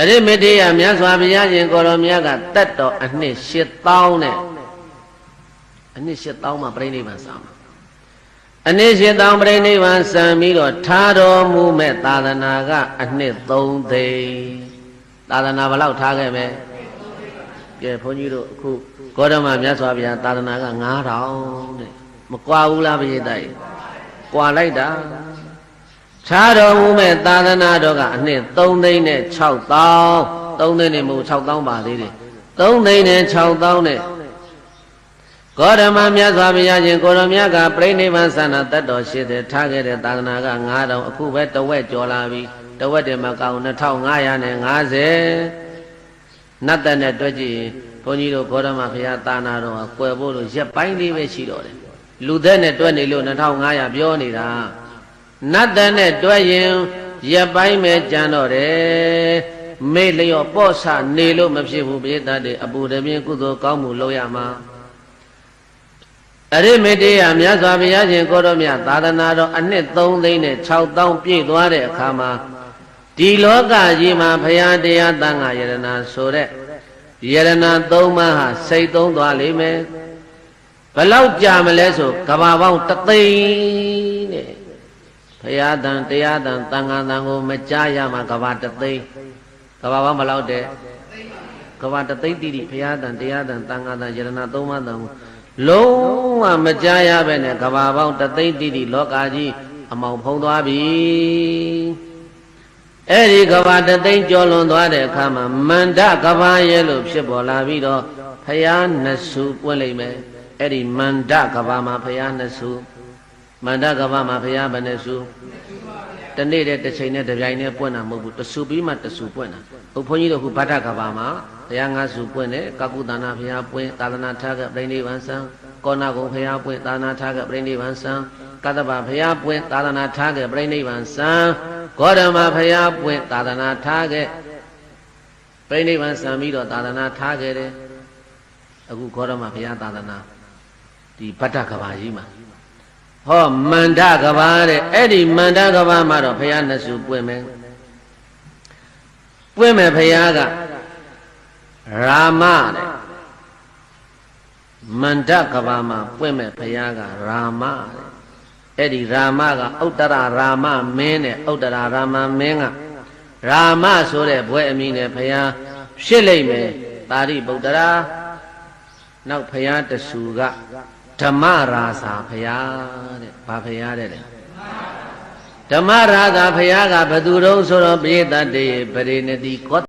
အရိမတိယမြတ်စွာဘုရားရှင်ကိုရောမြတ်ကတတ်တော်အနှစ်8000နဲ့အနှစ်8000မှာပြိဋိဘံစံမှာအနှစ်8000ပြိဋိဘံစံပြီးတော့ထားတော်မူမဲ့သာသနာကအနှစ်3သိန်းသာသနာဘယ်လောက်ထားခဲ့ပဲကဲဘုန်းကြီးတို့အခုဂေါတမမြတ်စွာဘုရားသာသနာက9000တဲ့မကွာဘူးလားဘုရားတိုက်ကွာလိုက်တာခြားတော်မူမဲ့သာသနာတော်ကအနှစ်3သိန်းနဲ့6000 3သိန်းနဲ့မဟုတ်6000ပါသေးတယ်3သိန်းနဲ့6000နဲ့ဂေါတမမြတ်စွာဘုရားရှင်ကိုရောမြတ်ကပြိဋိဘံသန္တာတတ်တော်ရှိတယ်ထားခဲ့တဲ့သာသနာက9000အခုပဲတဝက်ကျော်လာပြီတဝက်တည်းမကောင်း2550နတ်တဲ့နဲ့တွက်ကြည့်ရင်ဘုန်းကြီးတို့ဂေါတမဘုရားသာနာတော်ကွယ်ဖို့လို့ရက်ပိုင်းလေးပဲရှိတော့တယ်လူသက်နဲ့တွက်နေလို့2500ပြောနေတာနတ်တဲ့နဲ့တွက်ရင်ရက်ပိုင်းပဲကြံတော့တယ်မေ့လျော့ပေါ့ဆနေလို့မဖြစ်ဘူးပိဋကတ်တွေအပူတပြင်းကုသိုလ်ကောင်းမှုလုပ်ရမှာအရိမတိယမြတ်စွာဘုရားရှင်ကိုရောမြတ်သာသနာတော်အနှစ်3သိန်းနဲ့6000ပြည့်သွားတဲ့အခါမှာဒီလောကကြီးမှာဘုရားတရားသံဃာယရဏဆိုတဲ့ယရဏ3ပါးဟာစိတ်သုံးသွားလိမ့်မယ်ဘလောက်ကြာမလဲဆိုကဘာပေါင်း3သိန်းတဲ့ဘုရားတန်တရားတန်သံဃာတန်ကိုမကြားရမှာကဘာ3သိန်းကဘာပေါင်းဘလောက်တဲ့ကဘာ3သိန်းတိတိဘုရားတန်တရားတန်သံဃာတန်ယရဏ3ပါးတန်ကိုလုံးဝမကြားရပဲနဲ့ကဘာပေါင်း3သိန်းတိတိလောကကြီးအမောင်ဖုံးသွားပြီအဲ့ဒီကဘာ3သိန်းကျော်လွန်သွားတဲ့အခါမှာမန္တကဘာရဲ့လို့ဖြစ်ပေါ်လာပြီးတော့ဘုရားနှစ်ဆူပွင့်လိမ့်မယ်အဲ့ဒီမန္တကဘာမှာဘုရားနှစ်ဆူမန္တကဘာမှာဘုရားဘယ်နှစ်ဆူတနေ့တည်းတစ်ချိန်နဲ့တစ်ပြိုင်နဲ့ပွင့်တာမဟုတ်ဘူးတဆူပြီးမှတဆူပွင့်တာဟုတ်ဘုန်းကြီးတို့ခုဗတ္တကဘာမှာဘုရား5ဆူပွင့်တယ်ကကုသနာဘုရားပွင့်သာသနာထားကပြိဋိဘံစံကောဏဂုံဘုရားပွင့်သာသနာထားကပြိဋိဘံစံကတ္တဗဘုရားပွင့်သာသနာထားကပြိဋိဘံစံဂေါတမဘုရားပွင့်သာသနာထားကပြိဋိဘံစံပြီးတော့သာသနာထားခဲ့တယ်အခုဂေါတမဘုရားသာသနာဒီဗတ္တကဘာကြီးမှာဟောမန္တကဘာတဲ့အဲ့ဒီမန္တကဘာမှာတော့ဘုရားနှစ်ဆူပွင့်မယ်ပွင့်မယ်ဘုရားကရာမတဲ့မန္တကဘာမှာပွင့်မဲ့ဘုရားကရာမတဲ့အဲ့ဒီရာမကဥတ္တရရာမမင်းနဲ့ဥတ္တရရာမမင်းကရာမဆိုတဲ့ဘွဲ့အမည်နဲ့ဘုရားဖြစ်လိမ့်မယ်သာရိပုတ္တရာနောက်ဘုရားတဆူကဓမ္မရာဇာဘုရားတဲ့ဘာဘုရားတဲ့ဓမ္မရာဇာဘုရားကဘယ်သူတုံးဆိုတော့ပိဋကတ်တေပရိနတိ